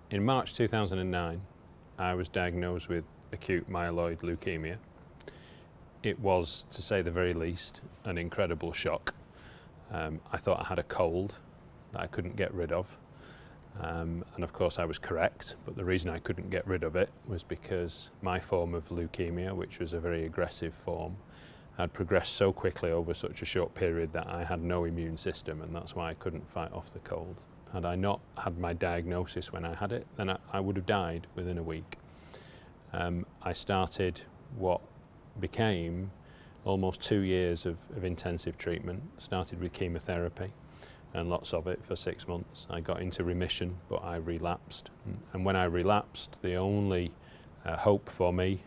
In March 2009, I was diagnosed with acute myeloid leukemia. It was, to say the very least, an incredible shock. I thought I had a cold that I couldn't get rid of. And of course I was correct, but the reason I couldn't get rid of it was because my form of leukemia, which was a very aggressive form, had progressed so quickly over such a short period that I had no immune system, and that's why I couldn't fight off the cold. Had I not had my diagnosis when I had it, then I would have died within a week. I started what became almost 2 years of intensive treatment. Started with chemotherapy and lots of it for 6 months. I got into remission, but I relapsed. And when I relapsed, the only hope for me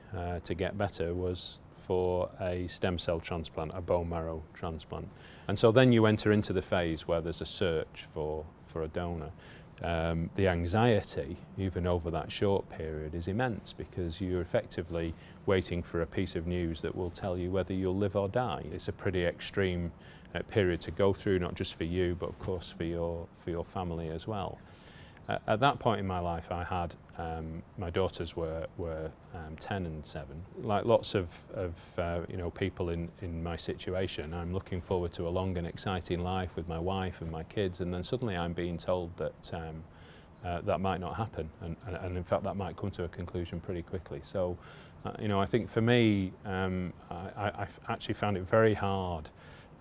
to get better was for a stem cell transplant, a bone marrow transplant. And so then you enter into the phase where there's a search for a donor. The anxiety, even over that short period, is immense because you're effectively waiting for a piece of news that will tell you whether you'll live or die. It's a pretty extreme period to go through, not just for you, but of course for your family as well. At that point in my life, I had my daughters were 10 and 7. Like lots of people in my situation, I'm looking forward to a long and exciting life with my wife and my kids, and then suddenly I'm being told that that might not happen, and in fact that might come to a conclusion pretty quickly. So, I think for me, I actually found it very hard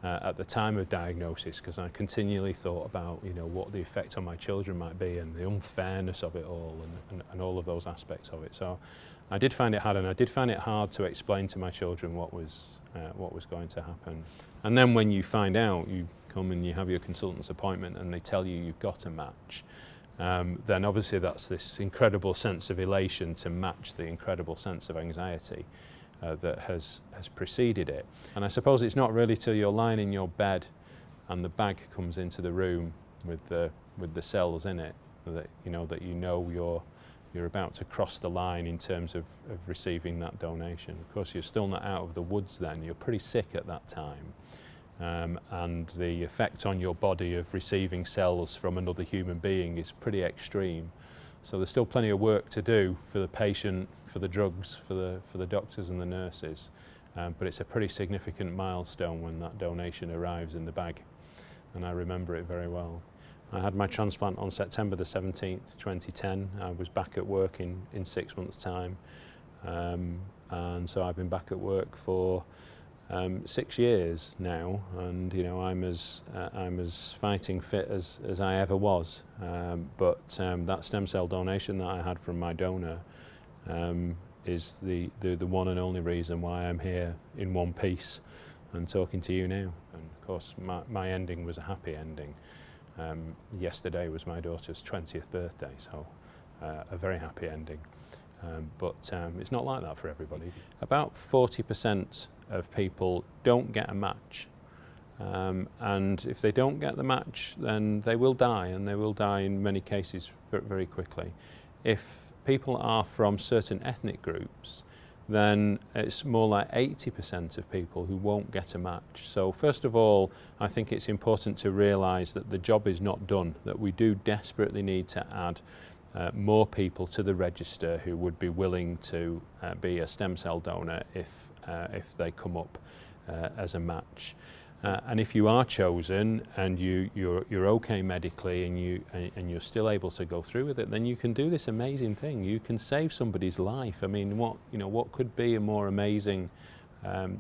at the time of diagnosis, because I continually thought about what the effect on my children might be and the unfairness of it all and all of those aspects of it. So I did find it hard, and I did find it hard to explain to my children what was going to happen. And then when you find out, you come and you have your consultant's appointment and they tell you you've got a match, then obviously that's this incredible sense of elation to match the incredible sense of anxiety that has preceded it. And I suppose it's not really till you're lying in your bed and the bag comes into the room with the cells in it that you're about to cross the line in terms of receiving that donation. Of course, you're still not out of the woods then. You're pretty sick at that time. And the effect on your body of receiving cells from another human being is pretty extreme. So there's still plenty of work to do for the patient, for the drugs, for the doctors and the nurses. But it's a pretty significant milestone when that donation arrives in the bag. And I remember it very well. I had my transplant on September the 17th, 2010. I was back at work in 6 months' time. And so I've been back at work for 6 years now, and I'm as fighting fit as I ever was. But that stem cell donation that I had from my donor is the one and only reason why I'm here in one piece and talking to you now. And of course, my ending was a happy ending. Yesterday was my daughter's 20th birthday, so a very happy ending. But it's not like that for everybody. About 40% of people don't get a match. And if they don't get the match, then they will die, and they will die in many cases very quickly. If people are from certain ethnic groups, then it's more like 80% of people who won't get a match. So first of all, I think it's important to realise that the job is not done, that we do desperately need to add more people to the register who would be willing to be a stem cell donor if they come up as a match. And if you are chosen and you're okay medically and you're still able to go through with it, then you can do this amazing thing. You can save somebody's life. I mean, what could be a more amazing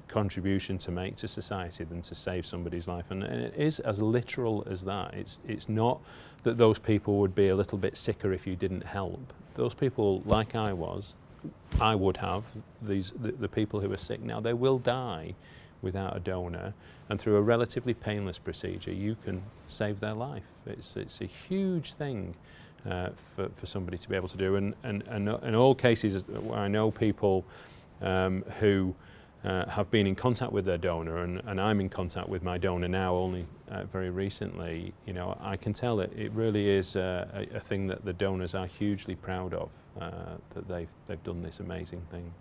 contribution to make to society than to save somebody's life? And it is as literal as that. It's not that those people would be a little bit sicker if you didn't help. Those people, like I would have, the people who are sick now, they will die without a donor, and through a relatively painless procedure you can save their life. It's a huge thing for somebody to be able to do, and in all cases where I know people who have been in contact with their donor, and I'm in contact with my donor now only very recently, I can tell that it really is a thing that the donors are hugely proud of, that they've done this amazing thing.